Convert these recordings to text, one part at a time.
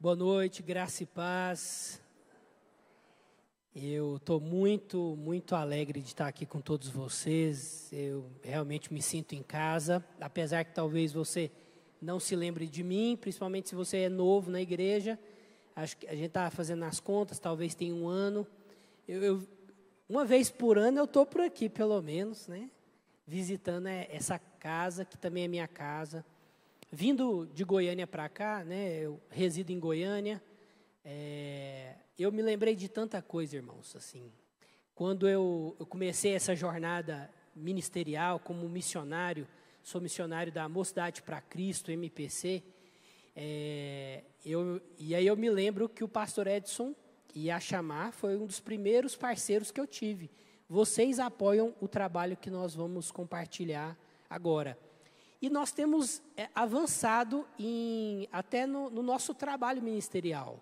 Boa noite, graça e paz. Eu estou muito alegre de estar aqui com todos vocês. Eu realmente me sinto em casa, apesar que talvez você não se lembre de mim, principalmente se você é novo na igreja. Acho que a gente está fazendo as contas, talvez tenha um ano. Uma vez por ano eu estou por aqui, pelo menos, né? Visitando essa casa, que também é minha casa. Vindo de Goiânia para cá, né, eu resido em Goiânia, eu me lembrei de tanta coisa, irmãos, assim. Quando eu comecei essa jornada ministerial como missionário, sou missionário da Mocidade para Cristo, MPC, e aí eu me lembro que o pastor Edson ia chamar, foi um dos primeiros parceiros que eu tive. Vocês apoiam o trabalho que nós vamos compartilhar agora. E nós temos avançado até no nosso trabalho ministerial.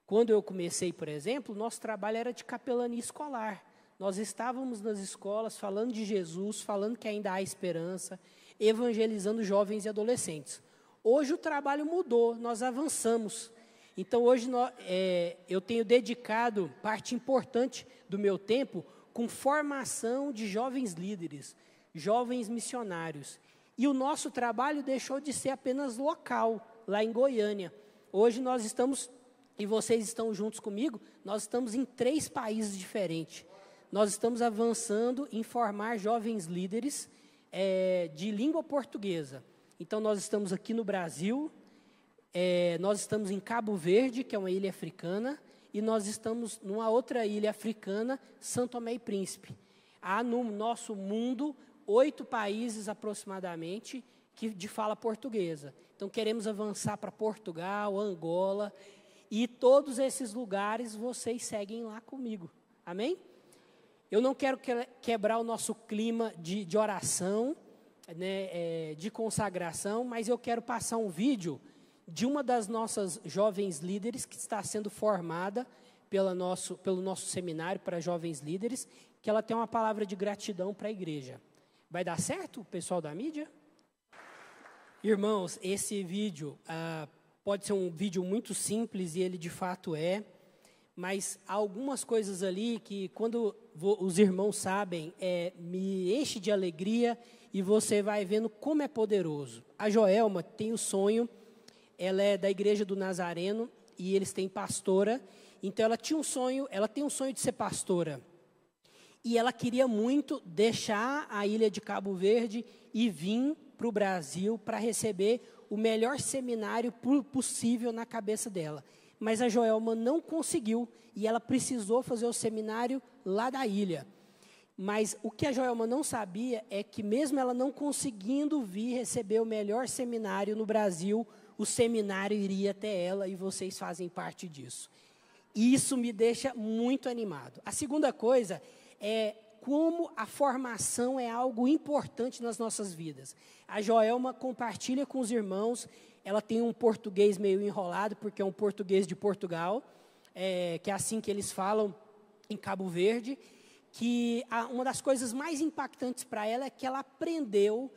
Quando eu comecei, por exemplo, nosso trabalho era de capelania escolar. Nós estávamos nas escolas falando de Jesus, falando que ainda há esperança, evangelizando jovens e adolescentes. Hoje o trabalho mudou, nós avançamos. Então hoje eu tenho dedicado parte importante do meu tempo com formação de jovens líderes, jovens missionários. E o nosso trabalho deixou de ser apenas local, lá em Goiânia. Hoje nós estamos, e vocês estão juntos comigo, nós estamos em 3 países diferentes. Nós estamos avançando em formar jovens líderes de língua portuguesa. Então nós estamos aqui no Brasil, nós estamos em Cabo Verde, que é uma ilha africana, e nós estamos numa outra ilha africana, São Tomé e Príncipe. Há no nosso mundo 8 países aproximadamente de fala portuguesa. Então queremos avançar para Portugal, Angola, e todos esses lugares vocês seguem lá comigo. Amém? Eu não quero quebrar o nosso clima de oração, né, de consagração, mas eu quero passar um vídeo de uma das nossas jovens líderes que está sendo formada pelo nosso seminário para jovens líderes, que ela tem uma palavra de gratidão para a igreja. Vai dar certo, pessoal da mídia? Irmãos, esse vídeo pode ser um vídeo muito simples, e ele de fato mas há algumas coisas ali que, quando os irmãos sabem, me enche de alegria, e você vai vendo como é poderoso. A Joelma tem o sonho, ela é da Igreja do Nazareno, e eles têm pastora, então ela tem um sonho de ser pastora. E ela queria muito deixar a ilha de Cabo Verde e vir para o Brasil para receber o melhor seminário possível na cabeça dela. Mas a Joelma não conseguiu, e ela precisou fazer o seminário lá da ilha. Mas o que a Joelma não sabia é que, mesmo ela não conseguindo vir receber o melhor seminário no Brasil, o seminário iria até ela, e vocês fazem parte disso. E isso me deixa muito animado. A segunda coisa como a formação é algo importante nas nossas vidas. A Joelma compartilha com os irmãos, ela tem um português meio enrolado, porque é um português de Portugal, que é assim que eles falam em Cabo Verde, que uma das coisas mais impactantes para ela é que ela aprendeu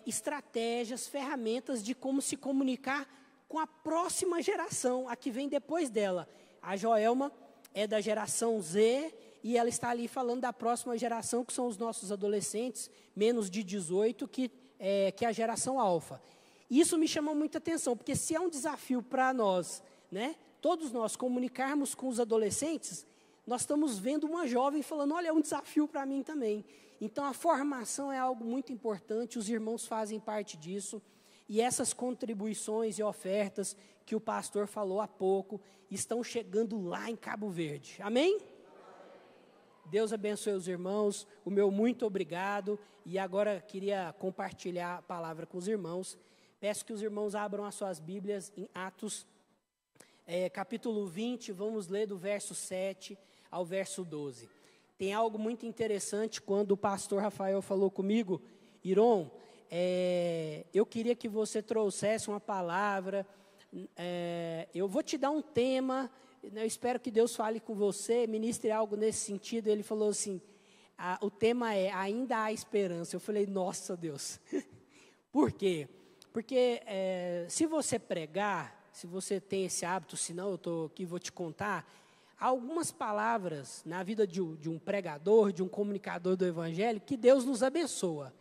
estratégias, ferramentas de como se comunicar com a próxima geração, a que vem depois dela. A Joelma é da geração Z, e ela está ali falando da próxima geração, que são os nossos adolescentes, menos de 18, que é a geração alfa. Isso me chamou muita atenção, porque se é um desafio para nós, né, todos nós comunicarmos com os adolescentes, nós estamos vendo uma jovem falando, olha, é um desafio para mim também. Então a formação é algo muito importante, os irmãos fazem parte disso, e essas contribuições e ofertas que o pastor falou há pouco, estão chegando lá em Cabo Verde. Amém? Deus abençoe os irmãos, o meu muito obrigado, e agora queria compartilhar a palavra com os irmãos. Peço que os irmãos abram as suas Bíblias em Atos, capítulo 20, vamos ler do verso 7 ao verso 12. Tem algo muito interessante quando o pastor Rafael falou comigo, Iron, eu queria que você trouxesse uma palavra, eu vou te dar um tema, eu espero que Deus fale com você, ministre algo nesse sentido. Ele falou assim, o tema é Ainda Há Esperança. Eu falei, nossa Deus, por quê? Porque se você pregar, se você tem esse hábito, se não, eu estou aqui, vou te contar. Há algumas palavras na vida de um pregador, de um comunicador do Evangelho, que Deus nos abençoa.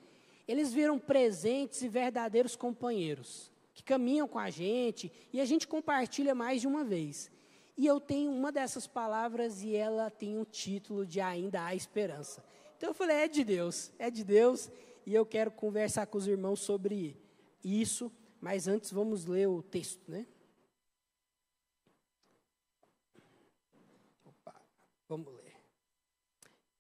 Eles viram presentes e verdadeiros companheiros, que caminham com a gente, e a gente compartilha mais de uma vez. E eu tenho uma dessas palavras, e ela tem um título de Ainda Há Esperança. Então eu falei, é de Deus, e eu quero conversar com os irmãos sobre isso, mas antes vamos ler o texto, né? Vamos ler.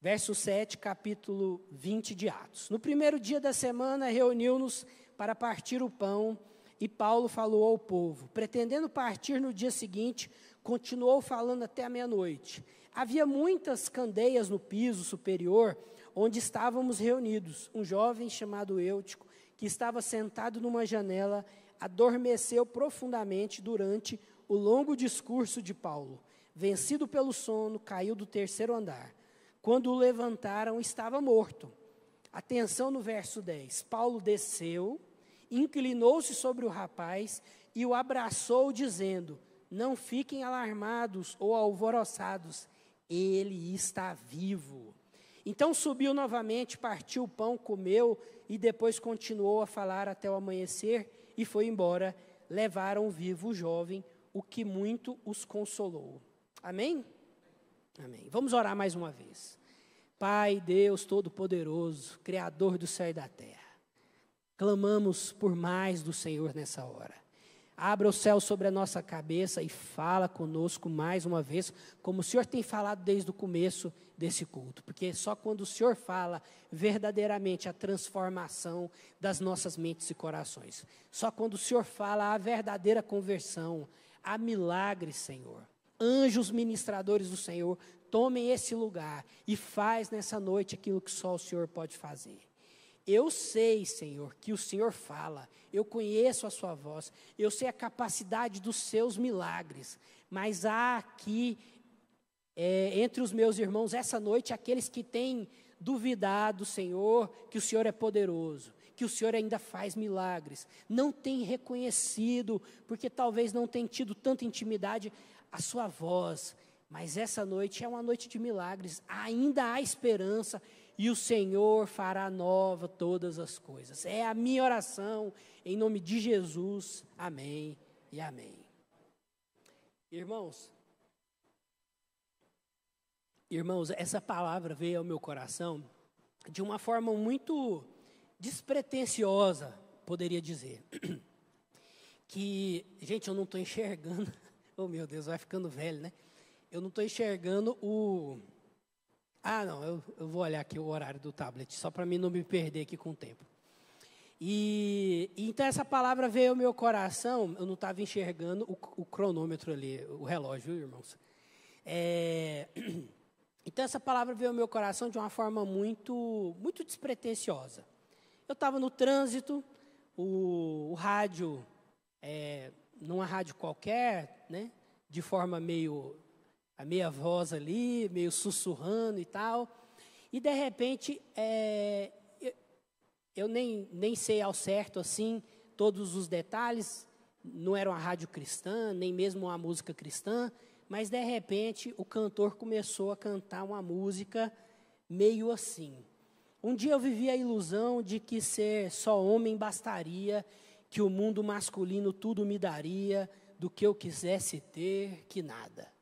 Verso 7, capítulo 20 de Atos. No primeiro dia da semana, reuniu-nos para partir o pão, e Paulo falou ao povo. Pretendendo partir no dia seguinte, continuou falando até a meia-noite. Havia muitas candeias no piso superior, onde estávamos reunidos. Um jovem chamado Eutico, que estava sentado numa janela, adormeceu profundamente durante o longo discurso de Paulo. Vencido pelo sono, caiu do terceiro andar. Quando o levantaram, estava morto. Atenção no verso 10. Paulo desceu, inclinou-se sobre o rapaz e o abraçou, dizendo: não fiquem alarmados ou alvoroçados, ele está vivo. Então subiu novamente, partiu o pão, comeu e depois continuou a falar até o amanhecer e foi embora. Levaram vivo o jovem, o que muito os consolou. Amém? Amém. Vamos orar mais uma vez. Pai, Deus Todo-Poderoso, Criador do céu e da terra, clamamos por mais do Senhor nessa hora. Abra o céu sobre a nossa cabeça e fala conosco mais uma vez, como o Senhor tem falado desde o começo desse culto. Porque só quando o Senhor fala verdadeiramente a transformação das nossas mentes e corações. Só quando o Senhor fala a verdadeira conversão, há milagres, Senhor. Anjos ministradores do Senhor, tomem esse lugar e faz nessa noite aquilo que só o Senhor pode fazer. Eu sei, Senhor, que o Senhor fala, eu conheço a sua voz, eu sei a capacidade dos seus milagres, mas há aqui, entre os meus irmãos, essa noite, aqueles que têm duvidado, Senhor, que o Senhor é poderoso, que o Senhor ainda faz milagres, não tem reconhecido, porque talvez não tenha tido tanta intimidade, a sua voz, mas essa noite é uma noite de milagres, ainda há esperança, e o Senhor fará nova todas as coisas. É a minha oração, em nome de Jesus, amém e amém. Irmãos, essa palavra veio ao meu coração de uma forma muito despretensiosa, poderia dizer. Que, gente, eu não estou enxergando, oh meu Deus, vai ficando velho, né? Eu não estou enxergando o... não, eu vou olhar aqui o horário do tablet, só para mim não me perder aqui com o tempo. Então essa palavra veio ao meu coração, eu não estava enxergando o cronômetro ali, o relógio, viu, irmãos? Então essa palavra veio ao meu coração de uma forma muito, muito despretensiosa. Eu estava no trânsito, o rádio, numa rádio qualquer, né, de forma a meia voz ali, meio sussurrando e tal, e de repente, eu nem sei ao certo, assim, todos os detalhes, não era uma rádio cristã, nem mesmo uma música cristã, mas de repente o cantor começou a cantar uma música meio assim. Um dia eu vivi a ilusão de que ser só homem bastaria, que o mundo masculino tudo me daria, do que eu quisesse ter, que nada.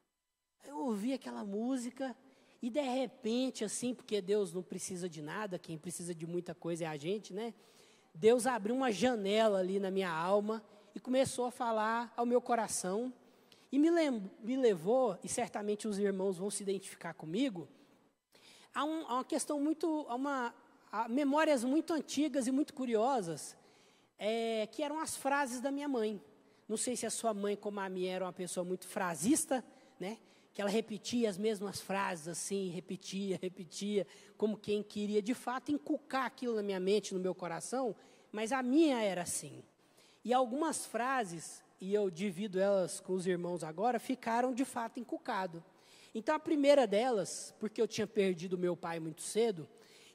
Eu ouvi aquela música e de repente, assim, porque Deus não precisa de nada, quem precisa de muita coisa é a gente, né? Deus abriu uma janela ali na minha alma e começou a falar ao meu coração e me levou, e certamente os irmãos vão se identificar comigo, a uma questão a memórias muito antigas e muito curiosas, que eram as frases da minha mãe. Não sei se a sua mãe, como a minha, era uma pessoa muito frasista, né? Que ela repetia as mesmas frases assim, repetia, como quem queria de fato inculcar aquilo na minha mente, no meu coração, mas a minha era assim. E algumas frases, e eu divido elas com os irmãos agora, ficaram de fato inculcado. Então a primeira delas, porque eu tinha perdido meu pai muito cedo,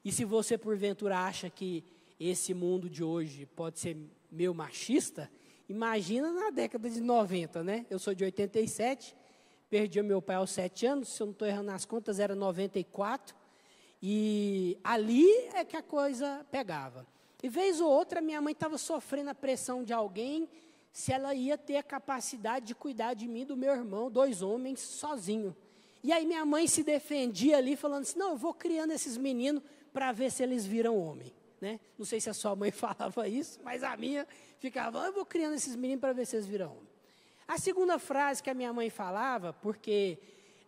e se você porventura acha que esse mundo de hoje pode ser meio machista, Imagina na década de 90, né? Eu sou de 87, perdi o meu pai aos 7 anos, se eu não estou errando nas contas, era 94. E ali é que a coisa pegava. E vez ou outra, minha mãe estava sofrendo a pressão de alguém, se ela ia ter a capacidade de cuidar de mim e do meu irmão, 2 homens, sozinho. E aí minha mãe se defendia ali, falando assim, não, eu vou criando esses meninos para ver se eles viram homem. Né? Não sei se a sua mãe falava isso, mas a minha ficava, eu vou criando esses meninos para ver se eles viram homem. A segunda frase que a minha mãe falava, porque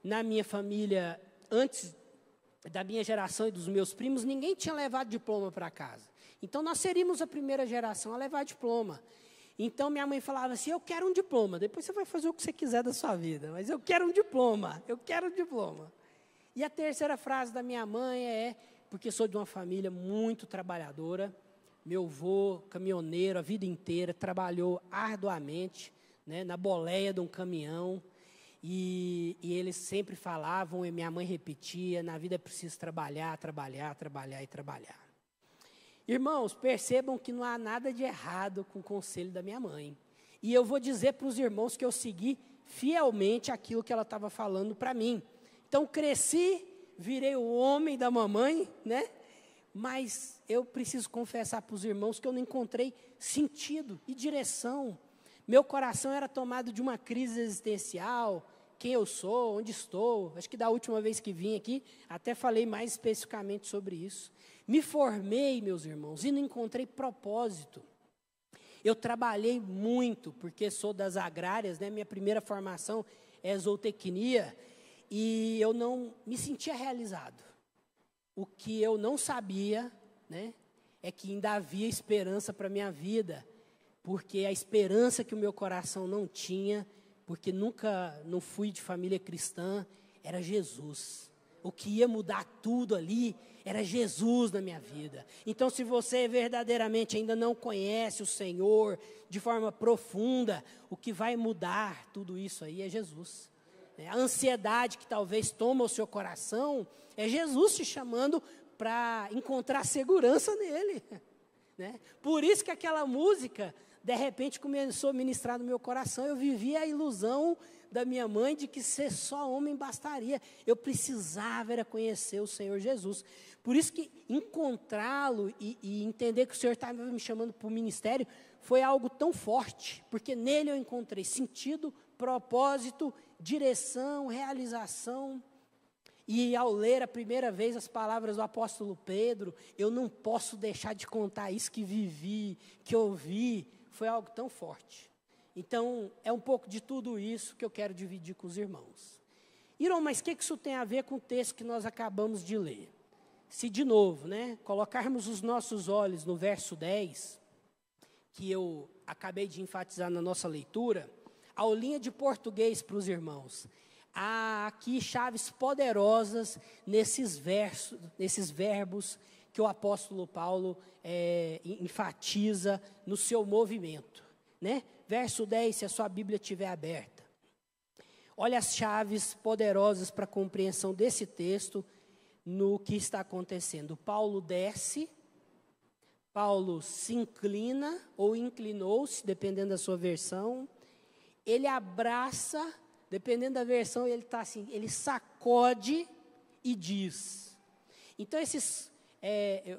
na minha família, antes da minha geração e dos meus primos, ninguém tinha levado diploma para casa. Então, nós seríamos a primeira geração a levar diploma. Então, minha mãe falava assim, eu quero um diploma. Depois você vai fazer o que você quiser da sua vida, mas eu quero um diploma, eu quero um diploma. E a terceira frase da minha mãe é, porque sou de uma família muito trabalhadora, meu avô, caminhoneiro, a vida inteira, trabalhou arduamente, né, na boleia de um caminhão, e eles sempre falavam, e minha mãe repetia, na vida é preciso trabalhar, trabalhar, trabalhar e trabalhar. Irmãos, percebam que não há nada de errado com o conselho da minha mãe. E eu vou dizer para os irmãos que eu segui fielmente aquilo que ela estava falando para mim. Então, cresci, virei o homem da mamãe, né? Mas eu preciso confessar para os irmãos que eu não encontrei sentido e direção. Meu coração era tomado de uma crise existencial, quem eu sou, onde estou. Acho que da última vez que vim aqui, até falei mais especificamente sobre isso. Me formei, meus irmãos, e não encontrei propósito. Eu trabalhei muito, porque sou das agrárias, né? Minha primeira formação é zootecnia, e eu não me sentia realizado. O que eu não sabia, né, é que ainda havia esperança para a minha vida, porque a esperança que o meu coração não tinha, porque não fui de família cristã, era Jesus. O que ia mudar tudo ali era Jesus na minha vida. Então, se você verdadeiramente ainda não conhece o Senhor de forma profunda, o que vai mudar tudo isso aí é Jesus. A ansiedade que talvez toma o seu coração é Jesus te chamando para encontrar segurança nele. Né? Por isso que aquela música, de repente, começou a ministrar no meu coração. Eu vivia a ilusão da minha mãe de que ser só homem bastaria. Eu precisava era conhecer o Senhor Jesus. Por isso que encontrá-lo e entender que o Senhor estava me chamando para o ministério foi algo tão forte, porque nele eu encontrei sentido, propósito, direção, realização. E ao ler a primeira vez as palavras do apóstolo Pedro, eu não posso deixar de contar isso que vivi, que ouvi, foi algo tão forte. Então, é um pouco de tudo isso que eu quero dividir com os irmãos. Irão, mas o que isso tem a ver com o texto que nós acabamos de ler? Se, de novo, né, colocarmos os nossos olhos no verso 10, que eu acabei de enfatizar na nossa leitura, aulinha de português para os irmãos. Há aqui chaves poderosas nesses verbos que o apóstolo Paulo enfatiza no seu movimento. Né? Verso 10, se a sua Bíblia estiver aberta. Olha as chaves poderosas para a compreensão desse texto no que está acontecendo. Paulo desce, Paulo se inclina ou inclinou-se, dependendo da sua versão. Ele abraça, dependendo da versão, ele está assim, ele sacode e diz. Então,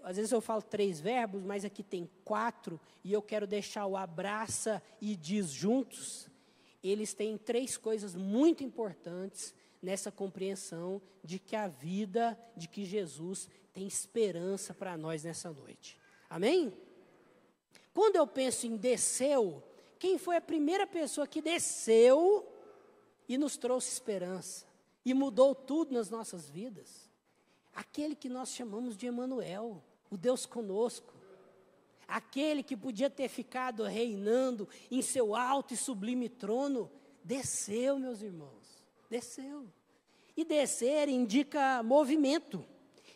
às vezes eu falo 3 verbos, mas aqui tem 4, e eu quero deixar o abraça e diz juntos. Eles têm 3 coisas muito importantes nessa compreensão de que a vida, de que Jesus tem esperança para nós nessa noite. Amém? Quando eu penso em desceu, quem foi a primeira pessoa que desceu e nos trouxe esperança e mudou tudo nas nossas vidas? Aquele que nós chamamos de Emanuel, o Deus conosco. Aquele que podia ter ficado reinando em seu alto e sublime trono, desceu, meus irmãos, desceu. E descer indica movimento,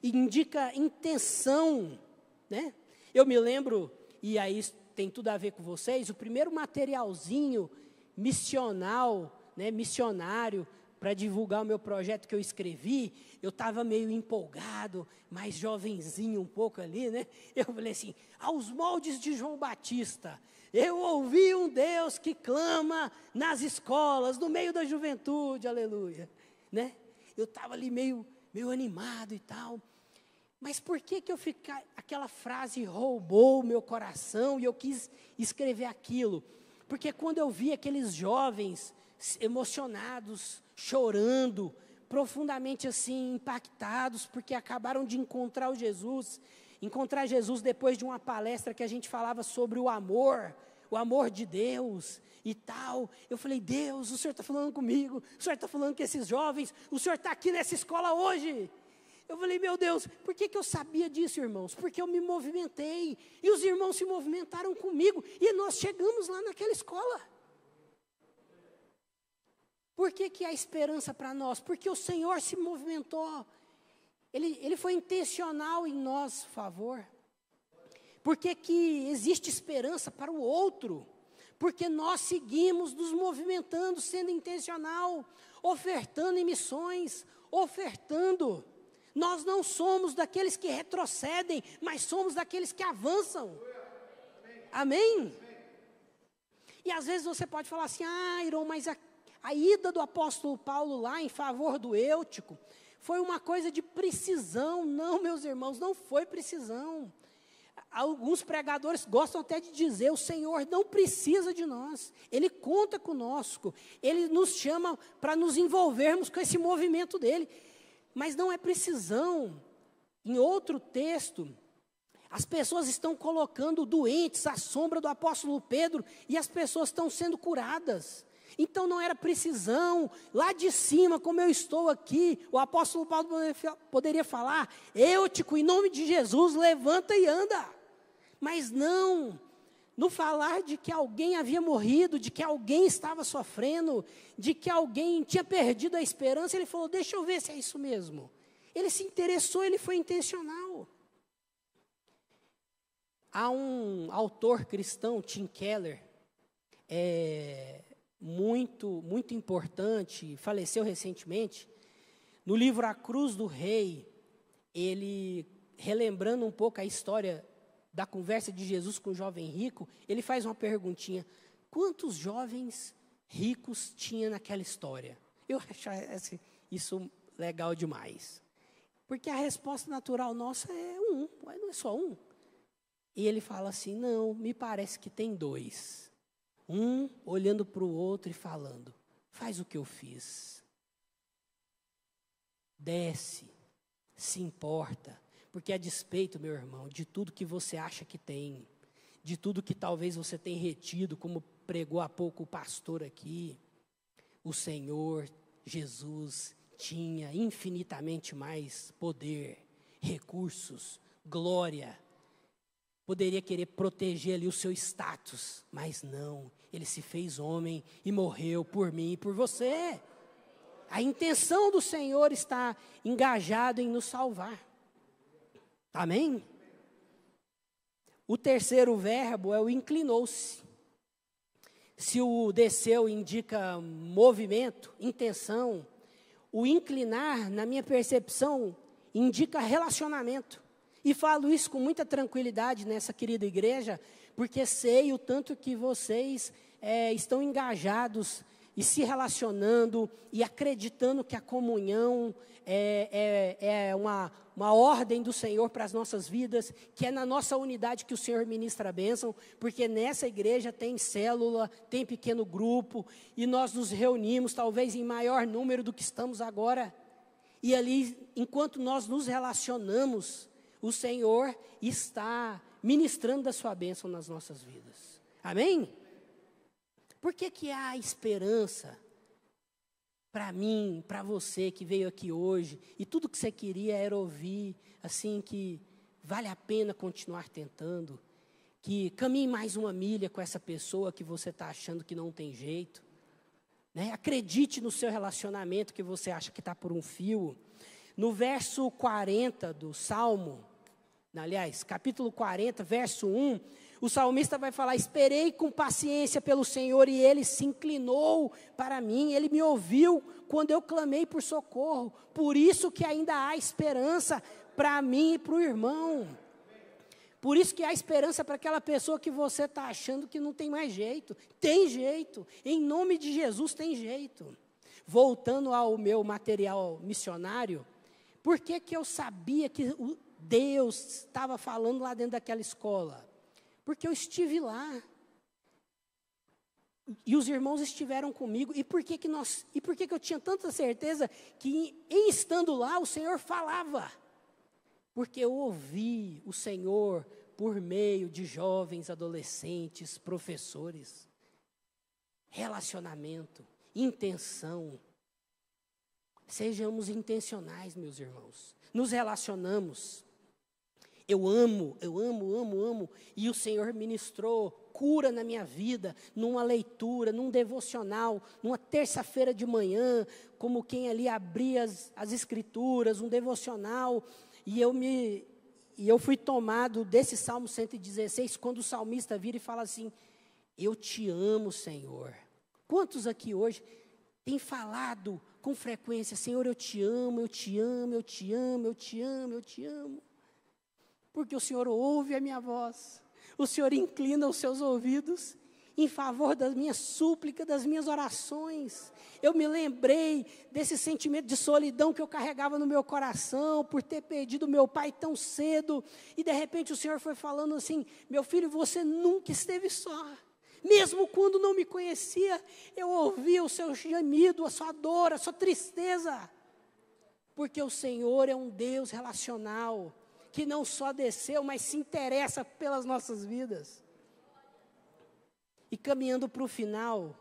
indica intenção, né? Eu me lembro, e aí tem tudo a ver com vocês, o primeiro materialzinho missional, né, missionário, para divulgar o meu projeto que eu escrevi, eu estava meio empolgado, mais jovenzinho um pouco ali, né? Eu falei assim, aos moldes de João Batista, Eu ouvi um Deus que clama nas escolas, no meio da juventude, aleluia, né? Eu estava ali meio animado e tal. Mas por que eu fiquei, aquela frase roubou o meu coração e eu quis escrever aquilo? Porque quando eu vi aqueles jovens emocionados, chorando, profundamente assim, impactados, porque acabaram de encontrar Jesus depois de uma palestra que a gente falava sobre o amor de Deus e tal. Eu falei, Deus, o Senhor está falando comigo, o Senhor está falando com esses jovens, o Senhor está aqui nessa escola hoje. Eu falei, meu Deus, por que eu sabia disso, irmãos? Porque eu me movimentei, e os irmãos se movimentaram comigo, e nós chegamos lá naquela escola. Por que há esperança para nós? Porque o Senhor se movimentou, Ele foi intencional em nosso favor. Por que existe esperança para o outro? Porque nós seguimos nos movimentando, sendo intencional, ofertando em missões, ofertando. Nós não somos daqueles que retrocedem, mas somos daqueles que avançam. Amém? E às vezes você pode falar assim, Iron, mas a ida do apóstolo Paulo lá em favor do Eutico foi uma coisa de precisão. Não, meus irmãos, não foi precisão. Alguns pregadores gostam até de dizer, o Senhor não precisa de nós, Ele conta conosco, Ele nos chama para nos envolvermos com esse movimento dEle. Mas não é precisão. Em outro texto, as pessoas estão colocando doentes à sombra do apóstolo Pedro e as pessoas estão sendo curadas. Então não era precisão, lá de cima, como eu estou aqui, o apóstolo Paulo poderia falar, Eutico, em nome de Jesus, levanta e anda. Mas não, no falar de que alguém havia morrido, de que alguém estava sofrendo, de que alguém tinha perdido a esperança, ele falou, deixa eu ver se é isso mesmo. Ele se interessou, ele foi intencional. Há um autor cristão, Tim Keller, muito importante, faleceu recentemente. No livro A Cruz do Rei, ele, relembrando um pouco a história da conversa de Jesus com o jovem rico, ele faz uma perguntinha, quantos jovens ricos tinha naquela história? Eu acho isso legal demais, porque a resposta natural nossa é não é só um. E ele fala assim, não, me parece que tem dois. Um olhando para o outro e falando, faz o que eu fiz. Desce, se importa. Porque a despeito, meu irmão, de tudo que você acha que tem, de tudo que talvez você tenha retido, como pregou há pouco o pastor aqui, o Senhor Jesus tinha infinitamente mais poder, recursos, glória. Poderia querer proteger ali o seu status, mas não, Ele se fez homem e morreu por mim e por você. A intenção do Senhor está engajada em nos salvar. Amém? O terceiro verbo é o inclinou-se. Se o desceu indica movimento, intenção, o inclinar, na minha percepção, indica relacionamento. E falo isso com muita tranquilidade nessa querida igreja, porque sei o tanto que vocês estão engajados e se relacionando e acreditando que a comunhão é uma ordem do Senhor para as nossas vidas, que é na nossa unidade que o Senhor ministra a bênção, porque nessa igreja tem célula, tem pequeno grupo, e nós nos reunimos talvez em maior número do que estamos agora, e ali, enquanto nós nos relacionamos, o Senhor está ministrando da sua bênção nas nossas vidas. Amém? Por que há esperança para mim, para você que veio aqui hoje, e tudo que você queria era ouvir, assim, que vale a pena continuar tentando, que caminhe mais uma milha com essa pessoa que você está achando que não tem jeito, né? Acredite no seu relacionamento que você acha que está por um fio. No verso 40 do Salmo, aliás, capítulo 40, verso 1, o salmista vai falar, esperei com paciência pelo Senhor e Ele se inclinou para mim, Ele me ouviu quando eu clamei por socorro, por isso que ainda há esperança para mim e para o irmão. Por isso que há esperança para aquela pessoa que você está achando que não tem mais jeito. Tem jeito. Em nome de Jesus tem jeito. Voltando ao meu material missionário, por que que eu sabia que Deus estava falando lá dentro daquela escola? Porque eu estive lá. E os irmãos estiveram comigo. E por que que eu tinha tanta certeza que em estando lá o Senhor falava? Porque eu ouvi o Senhor por meio de jovens, adolescentes, professores. Relacionamento, intenção. Sejamos intencionais, meus irmãos. Nos relacionamos. Eu amo. E o Senhor ministrou cura na minha vida, numa leitura, num devocional, numa terça-feira de manhã, como quem ali abria as escrituras, um devocional, e eu fui tomado desse Salmo 116, quando o salmista vira e fala assim, eu te amo, Senhor. Quantos aqui hoje têm falado com frequência, Senhor, eu te amo, eu te amo, eu te amo, eu te amo, eu te amo. Porque o Senhor ouve a minha voz, o Senhor inclina os seus ouvidos em favor da minha súplica, das minhas orações. Eu me lembrei desse sentimento de solidão que eu carregava no meu coração, por ter perdido meu pai tão cedo, e de repente o Senhor foi falando assim, meu filho, você nunca esteve só. Mesmo quando não me conhecia, eu ouvia o seu gemido, a sua dor, a sua tristeza. Porque o Senhor é um Deus relacional, que não só desceu, mas se interessa pelas nossas vidas. E caminhando para o final,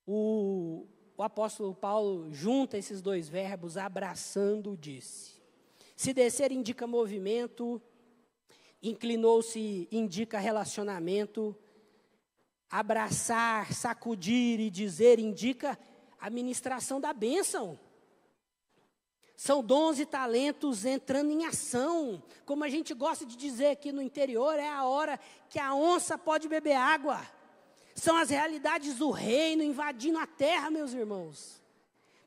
o apóstolo Paulo junta esses dois verbos, abraçando, disse. Se descer indica movimento, inclinou-se indica relacionamento, abraçar, sacudir e dizer indica a ministração da bênção. São dons e talentos entrando em ação. Como a gente gosta de dizer aqui no interior, é a hora que a onça pode beber água. São as realidades do reino invadindo a terra, meus irmãos.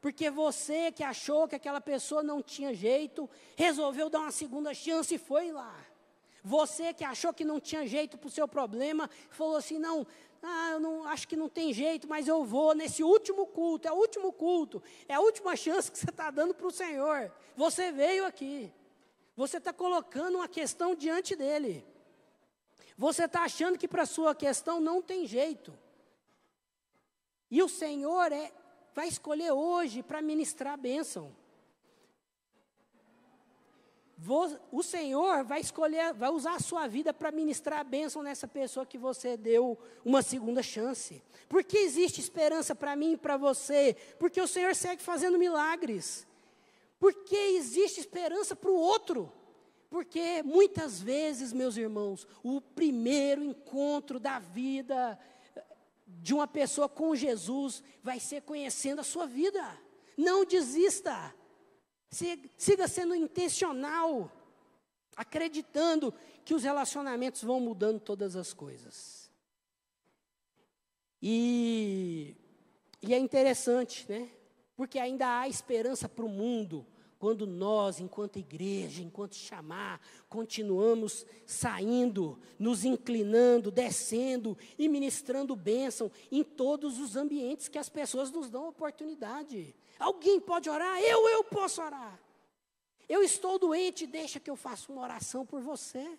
Porque você que achou que aquela pessoa não tinha jeito, resolveu dar uma segunda chance e foi lá. Você que achou que não tinha jeito para o seu problema, falou assim, não, eu não, acho que não tem jeito, mas eu vou nesse último culto, é o último culto, é a última chance que você está dando para o Senhor. Você veio aqui, você está colocando uma questão diante dEle. Você está achando que para a sua questão não tem jeito. E o Senhor vai escolher hoje para ministrar a bênção. O Senhor vai escolher, vai usar a sua vida para ministrar a bênção nessa pessoa que você deu uma segunda chance. Porque existe esperança para mim e para você? Porque o Senhor segue fazendo milagres. Porque existe esperança para o outro? Porque muitas vezes, meus irmãos, o primeiro encontro da vida de uma pessoa com Jesus vai ser conhecendo a sua vida. Não desista. Siga sendo intencional, acreditando que os relacionamentos vão mudando todas as coisas. E é interessante, né? Porque ainda há esperança para o mundo, quando nós, enquanto igreja, enquanto chamar, continuamos saindo, nos inclinando, descendo e ministrando bênção em todos os ambientes que as pessoas nos dão oportunidade. Alguém pode orar? Eu posso orar. Eu estou doente, deixa que eu faça uma oração por você.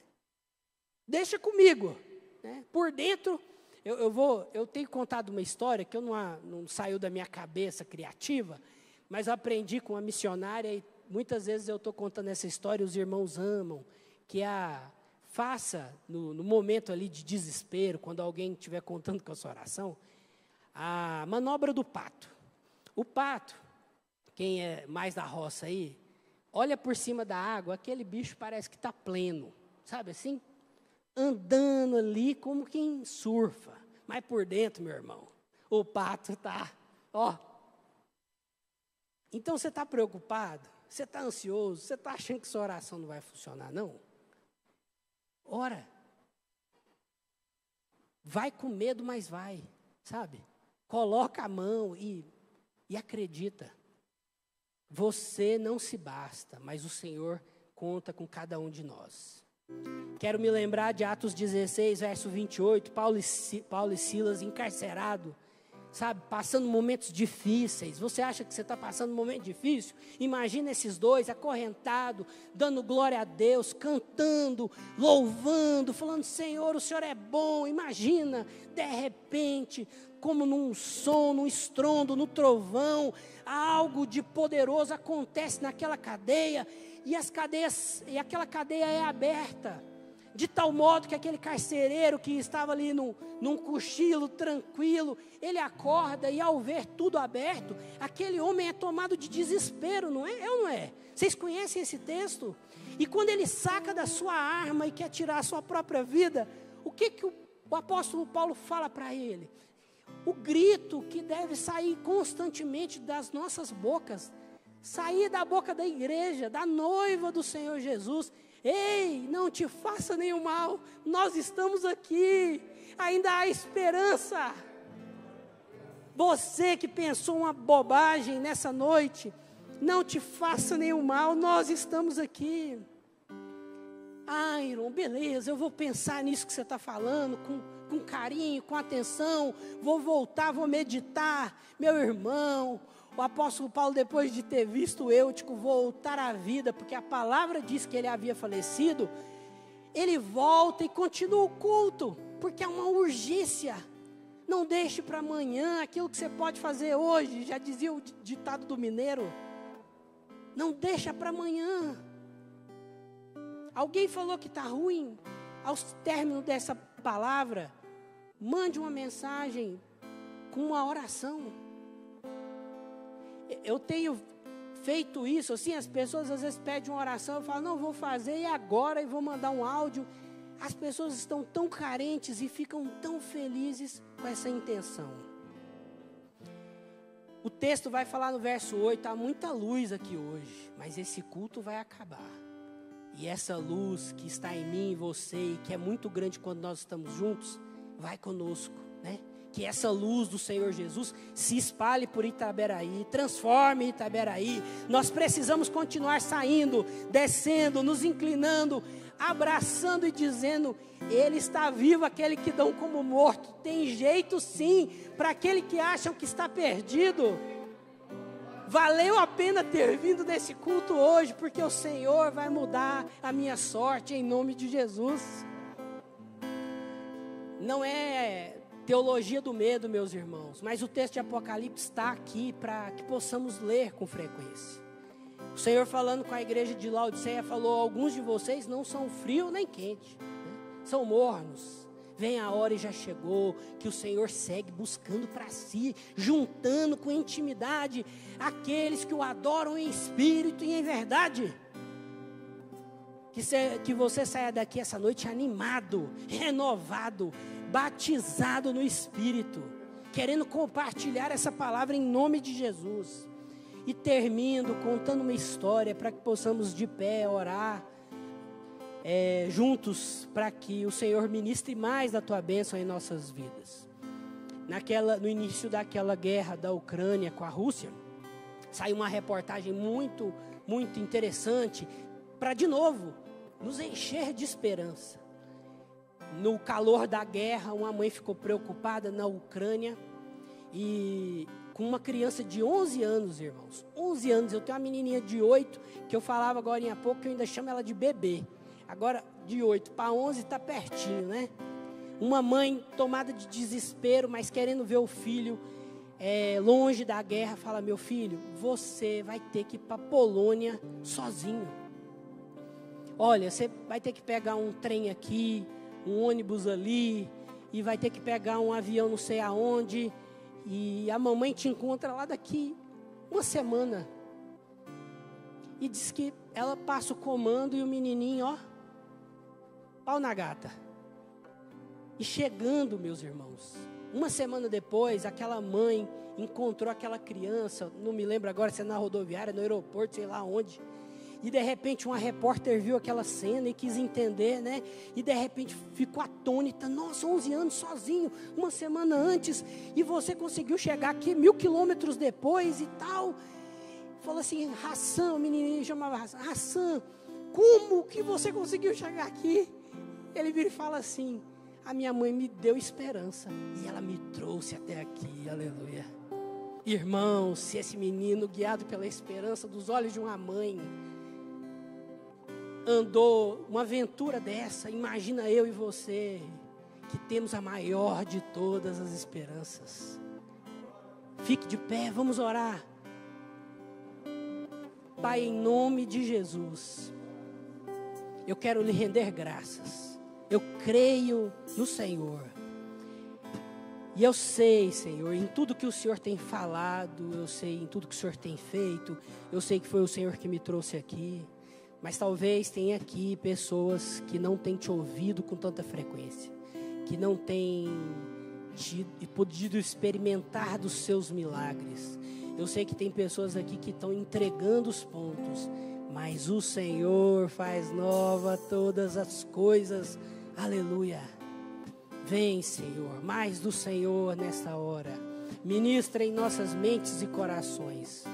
Deixa comigo. Né? Por dentro, eu tenho contado uma história que não saiu da minha cabeça criativa, mas eu aprendi com uma missionária e muitas vezes eu estou contando essa história e os irmãos amam, que faça no momento ali de desespero, quando alguém estiver contando com a sua oração, a manobra do pato. O pato, quem é mais da roça aí, olha por cima da água, aquele bicho parece que está pleno, sabe assim? Andando ali como quem surfa, mas por dentro, meu irmão, o pato está, Então você está preocupado, você está ansioso, você está achando que sua oração não vai funcionar, não? Ora, vai com medo, mas vai, sabe? Coloca a mão e acredita. Você não se basta, mas o Senhor conta com cada um de nós. Quero me lembrar de Atos 16, verso 28, Paulo e Silas encarcerados, sabe, passando momentos difíceis. Você acha que você está passando um momento difícil? Imagina esses dois acorrentados, dando glória a Deus, cantando, louvando, falando: Senhor, o Senhor é bom. Imagina, de repente, como num som, num estrondo, no trovão, algo de poderoso acontece naquela cadeia, e aquela cadeia é aberta. De tal modo que aquele carcereiro que estava ali num cochilo tranquilo, ele acorda e ao ver tudo aberto, aquele homem é tomado de desespero, não é? É ou não é? Vocês conhecem esse texto? E quando ele saca da sua arma e quer tirar a sua própria vida, o que o apóstolo Paulo fala para ele? O grito que deve sair constantemente das nossas bocas, sair da boca da igreja, da noiva do Senhor Jesus: ei, não te faça nenhum mal, nós estamos aqui, ainda há esperança. Você que pensou uma bobagem nessa noite, não te faça nenhum mal, nós estamos aqui. Ah, Iron, beleza, eu vou pensar nisso que você está falando, com carinho, com atenção, vou voltar, vou meditar. Meu irmão, o apóstolo Paulo, depois de ter visto Eutico voltar à vida, porque a palavra diz que ele havia falecido, ele volta e continua o culto, porque é uma urgência. Não deixe para amanhã aquilo que você pode fazer hoje, já dizia o ditado do mineiro. Não deixa para amanhã. Alguém falou que está ruim? Ao término dessa palavra, mande uma mensagem com uma oração. Eu tenho feito isso, assim, as pessoas às vezes pedem uma oração, eu falo: não, vou fazer e agora, e vou mandar um áudio. As pessoas estão tão carentes e ficam tão felizes com essa intenção. O texto vai falar no verso 8, há muita luz aqui hoje, mas esse culto vai acabar. E essa luz que está em mim e você, e que é muito grande quando nós estamos juntos, vai conosco, né? Que essa luz do Senhor Jesus se espalhe por Itaberaí, transforme Itaberaí. Nós precisamos continuar saindo, descendo, nos inclinando, abraçando e dizendo: Ele está vivo, aquele que dão como morto. Tem jeito sim, para aquele que acham que está perdido. Valeu a pena ter vindo nesse culto hoje, porque o Senhor vai mudar a minha sorte em nome de Jesus. Não é teologia do medo, meus irmãos, mas o texto de Apocalipse está aqui para que possamos ler com frequência. O Senhor, falando com a igreja de Laodiceia, falou: alguns de vocês não são frio nem quente, né? São mornos. Vem a hora, e já chegou, que o Senhor segue buscando para si, juntando com intimidade aqueles que o adoram em espírito e em verdade. Que você saia daqui essa noite animado, renovado, batizado no Espírito, querendo compartilhar essa palavra em nome de Jesus. E termino contando uma história para que possamos de pé orar juntos, para que o Senhor ministre mais da tua bênção em nossas vidas. No início daquela guerra da Ucrânia com a Rússia, saiu uma reportagem muito, muito interessante, para de novo nos encher de esperança. No calor da guerra, uma mãe ficou preocupada na Ucrânia, e com uma criança de 11 anos, irmãos, 11 anos, eu tenho uma menininha de 8, que eu falava agora em pouco, que eu ainda chamo ela de bebê. Agora, de 8 para 11 está pertinho, né? Uma mãe tomada de desespero, mas querendo ver o filho longe da guerra, fala: meu filho, você vai ter que ir para a Polônia sozinho. Olha, você vai ter que pegar um trem aqui, um ônibus ali, e vai ter que pegar um avião não sei aonde, e a mamãe te encontra lá daqui uma semana. E diz que ela passa o comando e o menininho, ó, pau na gata. E chegando, meus irmãos, uma semana depois, aquela mãe encontrou aquela criança, não me lembro agora se é na rodoviária, no aeroporto, sei lá onde. E de repente uma repórter viu aquela cena e quis entender, né? E de repente ficou atônita: nossa, 11 anos sozinho, uma semana antes, e você conseguiu chegar aqui 1000 quilômetros depois e tal. Falou assim: Hassan, o menininho chamava Hassan, como que você conseguiu chegar aqui? Ele vira e fala assim: a minha mãe me deu esperança e ela me trouxe até aqui, aleluia. Irmãos, se esse menino, guiado pela esperança dos olhos de uma mãe, andou uma aventura dessa, imagina eu e você, que temos a maior de todas as esperanças. Fique de pé, vamos orar. Pai, em nome de Jesus, eu quero lhe render graças. Eu creio no Senhor. E eu sei, Senhor, em tudo que o Senhor tem falado, eu sei em tudo que o Senhor tem feito, eu sei que foi o Senhor que me trouxe aqui. Mas talvez tenha aqui pessoas que não têm te ouvido com tanta frequência, que não têm podido experimentar dos seus milagres. Eu sei que tem pessoas aqui que estão entregando os pontos, mas o Senhor faz nova todas as coisas. Aleluia. Vem, Senhor, mais do Senhor nesta hora. Ministra em nossas mentes e corações.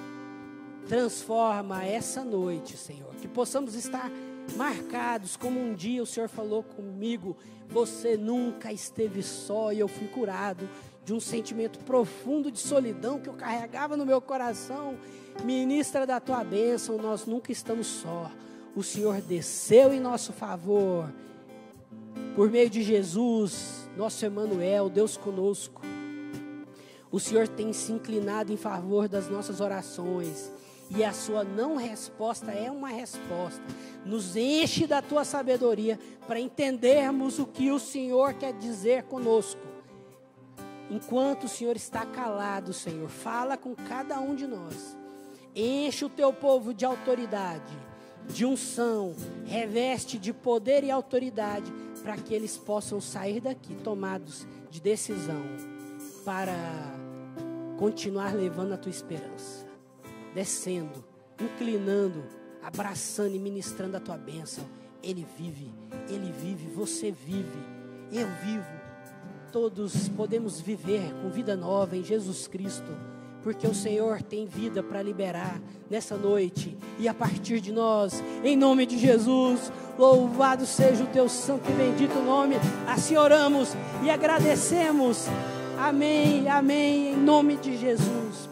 Transforma essa noite, Senhor, que possamos estar marcados como um dia o Senhor falou comigo: você nunca esteve só, e eu fui curado de um sentimento profundo de solidão que eu carregava no meu coração. Ministra da tua bênção, nós nunca estamos só. O Senhor desceu em nosso favor, por meio de Jesus, nosso Emanuel, Deus conosco. O Senhor tem se inclinado em favor das nossas orações, e a sua não resposta é uma resposta. Nos enche da tua sabedoria para entendermos o que o Senhor quer dizer conosco. Enquanto o Senhor está calado, Senhor, fala com cada um de nós. Enche o teu povo de autoridade, de unção, reveste de poder e autoridade, para que eles possam sair daqui tomados de decisão para continuar levando a tua esperança, descendo, inclinando, abraçando e ministrando a tua bênção. Ele vive, você vive, eu vivo. Todos podemos viver com vida nova em Jesus Cristo, porque o Senhor tem vida para liberar nessa noite e a partir de nós, em nome de Jesus. Louvado seja o teu santo e bendito nome. Assim oramos e agradecemos. Amém, amém, em nome de Jesus.